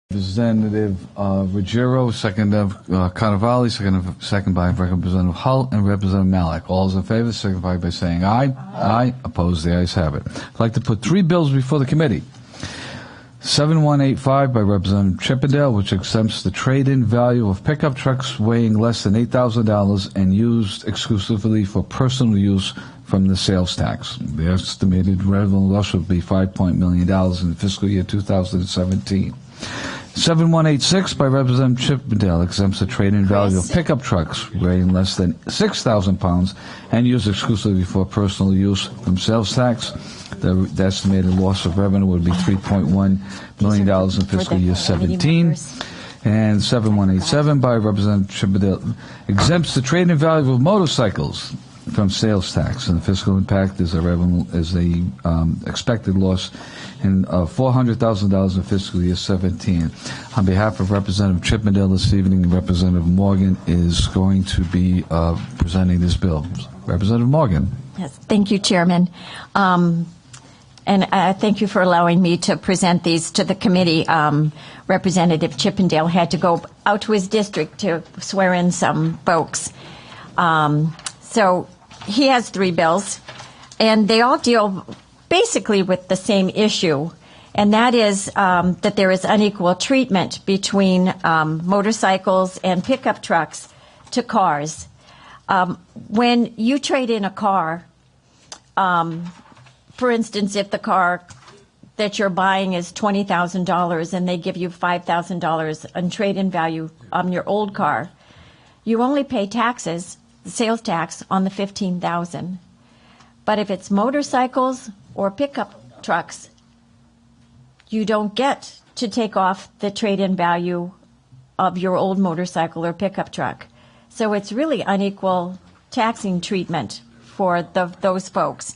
Representative Ruggiero, second of Carnevale, second by Representative Hull and Representative Malik. All those in favor signify by saying aye. Aye. Opposed, the ayes have it. I'd like to put three bills before the committee. 7185 by Representative Chippendale, which exempts the trade-in value of pickup trucks weighing less than $8,000 and used exclusively for personal use from the sales tax. The estimated revenue loss would be $5 million in the fiscal year 2017. 7186 by Representative Chippendale exempts the trade-in value of pickup trucks weighing less than 6,000 pounds and used exclusively for personal use from sales tax. The estimated loss of revenue would be $3.1 million in fiscal year 17. And 7187 by Representative Chippendale exempts the trade-in value of motorcycles from sales tax, and the fiscal impact is a expected loss in $400,000 in fiscal year 17. On behalf of Representative Chippendale this evening, Representative Morgan is going to be presenting this bill. Representative Morgan. Yes, thank you, Chairman. And thank you for allowing me to present these to the committee. Representative Chippendale had to go out to his district to swear in some folks. So he has three bills, and they all deal basically with the same issue, and that is that there is unequal treatment between motorcycles and pickup trucks to cars. When you trade in a car, for instance, if the car that you're buying is $20,000 and they give you $5,000 in trade-in value on your old car, you only pay taxes, sales tax, on the $15,000. But if it's motorcycles or pickup trucks, you don't get to take off the trade-in value of your old motorcycle or pickup truck. So it's really unequal taxing treatment for those folks,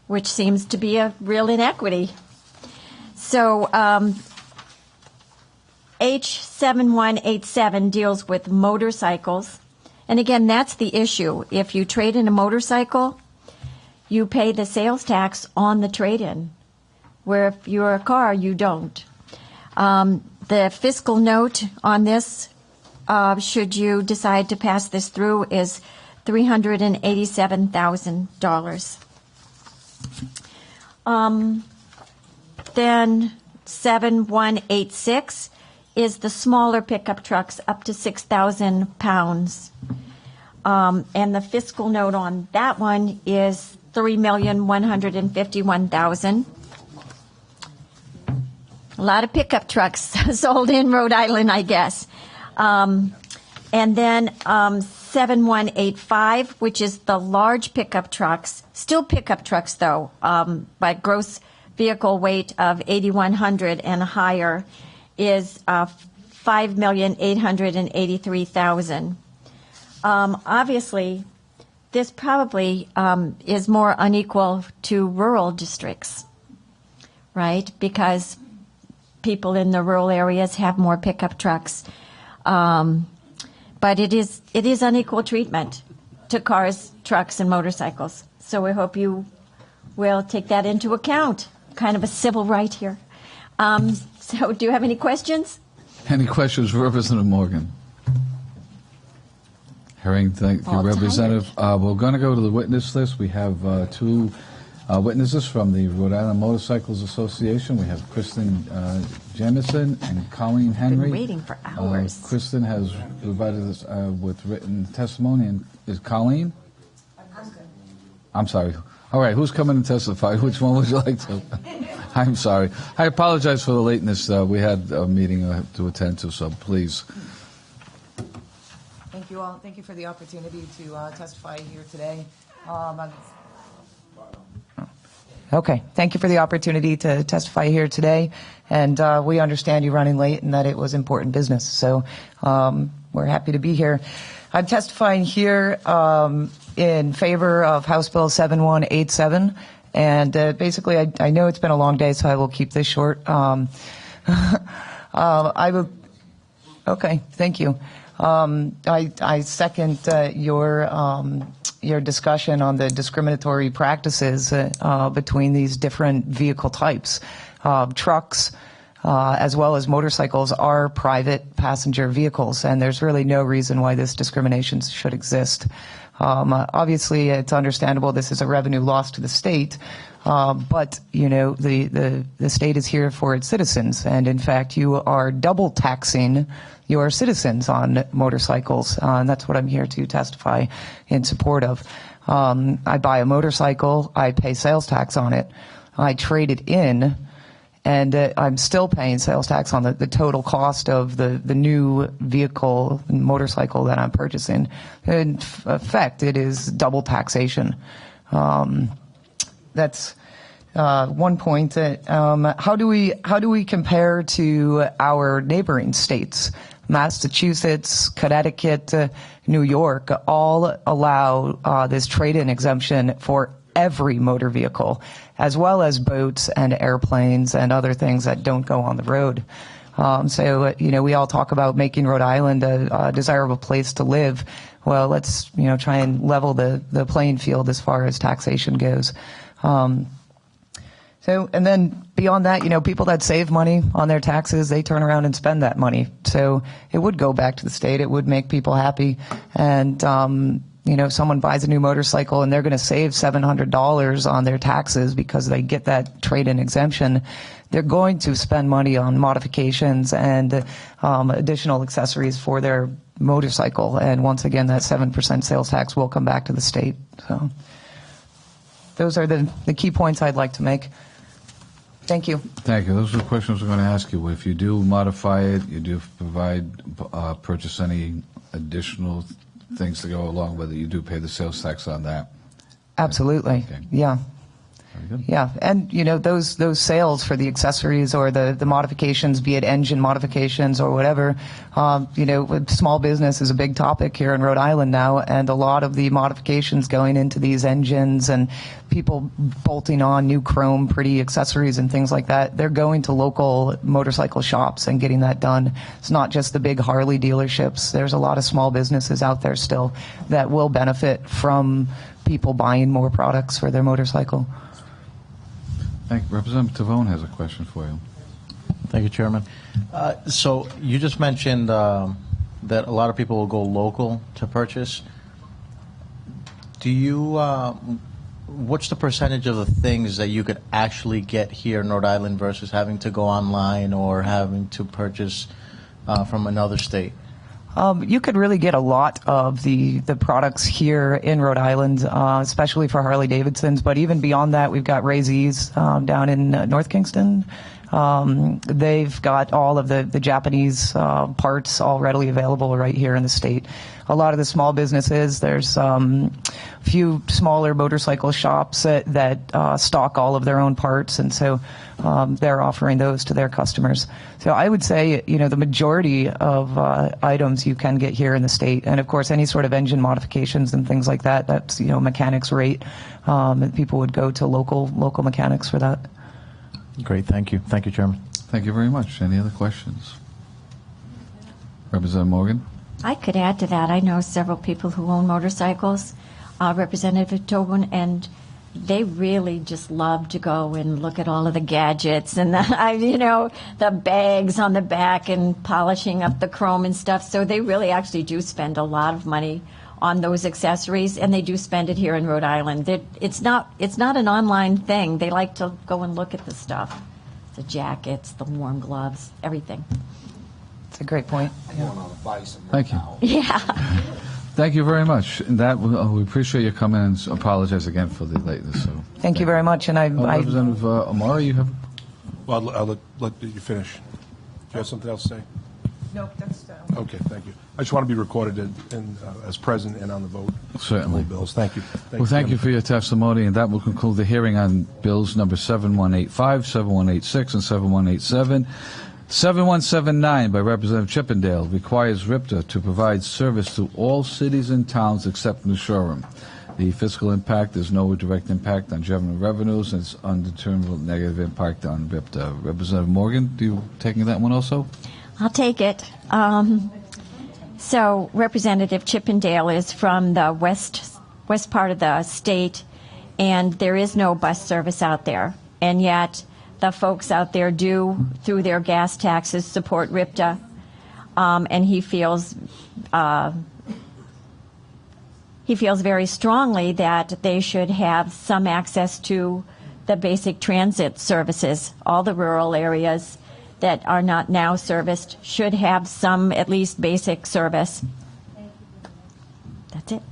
which seems to be a real inequity. So H7187 deals with motorcycles. And again, that's the issue. If you trade in a motorcycle, you pay the sales tax on the trade-in, where if you're a car, you don't. The fiscal note on this, should you decide to pass this through, is $387,000. Then 7186 is the smaller pickup trucks up to 6,000 pounds. And the fiscal note on that one is $3,151,000. A lot of pickup trucks sold in Rhode Island, I guess. And then 7185, which is the large pickup trucks, still pickup trucks though, by gross vehicle weight of 8,100 and higher, is $5,883,000. Obviously, this probably is more unequal to rural districts, right? Because people in the rural areas have more pickup trucks. But it is unequal treatment to cars, trucks, and motorcycles. So we hope you will take that into account. Kind of a civil right here. So do you have any questions? Any questions for Representative Morgan? Hearing, thank you, Representative. We're going to go to the witness list. We have two witnesses from the Rhode Island Motorcycles Association. We have Kristen Jamison and Colleen Henry. Been waiting for hours. Kristen has provided us with written testimony. And is Colleen? I'm sorry. All right, who's coming to testify? Which one would you like to? I'm sorry. I apologize for the lateness. We had a meeting to attend to, so please. Thank you all. Thank you for the opportunity to testify here today. Okay. Thank you for the opportunity to testify here today. And we understand you running late and that it was important business. So we're happy to be here. I'm testifying here in favor of House Bill 7187. And basically, I know it's been a long day, so I will keep this short. I will. Okay. Thank you. I second your discussion on the discriminatory practices between these different vehicle types, trucks, as well as motorcycles, are private passenger vehicles, and there's really no reason why this discrimination should exist. Obviously, it's understandable this is a revenue loss to the state, but the state is here for its citizens, and in fact, you are double taxing your citizens on motorcycles, and that's what I'm here to testify in support of. I buy a motorcycle, I pay sales tax on it, I trade it in, and I'm still paying sales tax on the total cost of the new vehicle, motorcycle that I'm purchasing. In effect, it is double taxation. That's one point. How do we compare to our neighboring states? Massachusetts, Connecticut, New York all allow this trade-in exemption for every motor vehicle, as well as boats and airplanes and other things that don't go on the road. We all talk about making Rhode Island a desirable place to live. Well, let's, try and level the playing field as far as taxation goes. And then beyond that, people that save money on their taxes, they turn around and spend that money. So it would go back to the state. It would make people happy. And, someone buys a new motorcycle and they're going to save $700 on their taxes because they get that trade-in exemption. They're going to spend money on modifications and additional accessories for their motorcycle. And once again, that 7% sales tax will come back to the state. So those are the key points I'd like to make. Thank you. Thank you. Those are the questions we're going to ask you. If you do modify it, you do purchase any additional things to go along with it, you do pay the sales tax on that. Absolutely. Okay. Yeah. Very good. Yeah, and those sales for the accessories or the modifications, be it engine modifications or whatever, small business is a big topic here in Rhode Island now, and a lot of the modifications going into these engines and people bolting on new chrome, pretty accessories and things like that, they're going to local motorcycle shops and getting that done. It's not just the big Harley dealerships. There's a lot of small businesses out there still that will benefit from people buying more products for their motorcycle. Thank you. Representative Tavone has a question for you. Thank you, Chairman. So you just mentioned that a lot of people will go local to purchase. Do you, what's the percentage of the things that you could actually get here in Rhode Island versus having to go online or having to purchase from another state? You could really get a lot of the products here in Rhode Island, especially for Harley-Davidsons. But even beyond that, we've got Ray Z's down in North Kingston. They've got all of the Japanese parts all readily available right here in the state. A lot of the small businesses, there's a few smaller motorcycle shops that stock all of their own parts, and so they're offering those to their customers. So I would say, the majority of items you can get here in the state, and of course any sort of engine modifications and things like that, that's, mechanics rate, and people would go to local mechanics for that. Great, thank you. Thank you, Chairman. Thank you very much. Any other questions? Representative Morgan? I could add to that. I know several people who own motorcycles, Representative Tobin, and they really just love to go and look at all of the gadgets and the bags on the back and polishing up the chrome and stuff. So they really actually do spend a lot of money on those accessories, and they do spend it here in Rhode Island. It's not an online thing. They like to go and look at the stuff, the jackets, the warm gloves, everything. That's a great point. Thank you. Yeah. Thank you very much. And that we appreciate you coming and apologize again for the lateness. So Thank you very much. And Representative Amara, you have. Well, I'll let you finish. Do you have something else to say? No, that's Okay, thank you. I just want to be recorded as present and on the vote. Certainly. Bills. Thank you. Well, thank you for your testimony, and that will conclude the hearing on bills number 7185, 7186, and 7187. 7179 by Representative Chippendale requires RIPTA to provide service to all cities and towns except New Shoreham. The fiscal impact is no direct impact on general revenues, and it's undeterminable negative impact on RIPTA. Representative Morgan, do you taking that one also? I'll take it. So Representative Chippendale is from the west part of the state, and there is no bus service out there. And yet the folks out there do, through their gas taxes, support RIPTA, and he feels very strongly that they should have some access to the basic transit services. All the rural areas that are not now serviced should have some, at least basic service. That's it.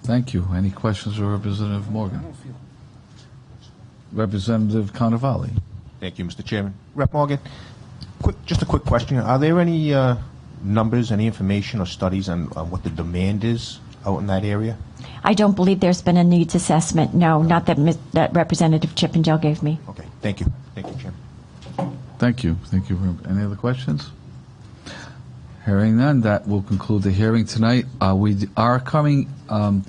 Thank you. Any questions for Representative Morgan? Representative Carnevale. Thank you, Mr. Chairman. Rep. Morgan, just a quick question. Are there any numbers, any information or studies on what the demand is out in that area? I don't believe there's been a needs assessment. No, not that Representative Chippendale gave me. Okay, thank you. Thank you, Chairman. Thank you. Thank you. Any other questions? Hearing none, that will conclude the hearing tonight. We are coming. I'm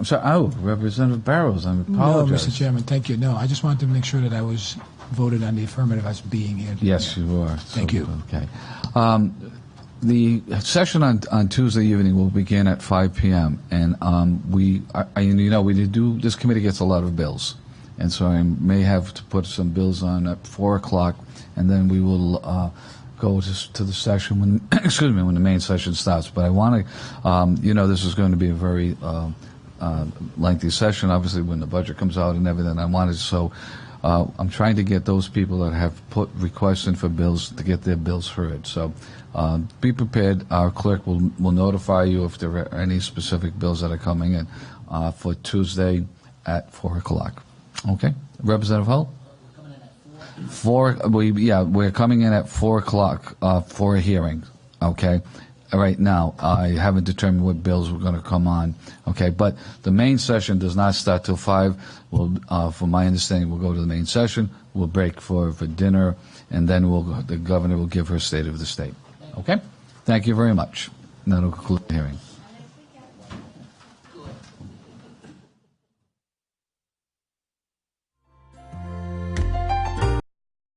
sorry. Oh, Representative Barrows. I apologize. No, Mr. Chairman, thank you. No, I just wanted to make sure that I was voted on the affirmative as being here. Yes, you are. Thank you. Okay. The session on Tuesday evening will begin at 5 p.m. And this committee gets a lot of bills, and so I may have to put some bills on at 4 o'clock, and then we will go to the session when when the main session starts. But I want to, this is going to be a very lengthy session. Obviously, when the budget comes out and everything, I wanted I'm trying to get those people that have put requests in for bills to get their bills heard. So be prepared. Our clerk will notify you if there are any specific bills that are coming in for Tuesday at 4 o'clock. Okay, Representative Hull. We're coming in at 4 o'clock for a hearing. Okay. Right now, I haven't determined what bills we're going to come on. Okay, but the main session does not start till 5. From my understanding, we'll go to the main session. We'll break for dinner, and then the governor will give her state of the state. Okay. Thank you very much. That'll conclude the hearing.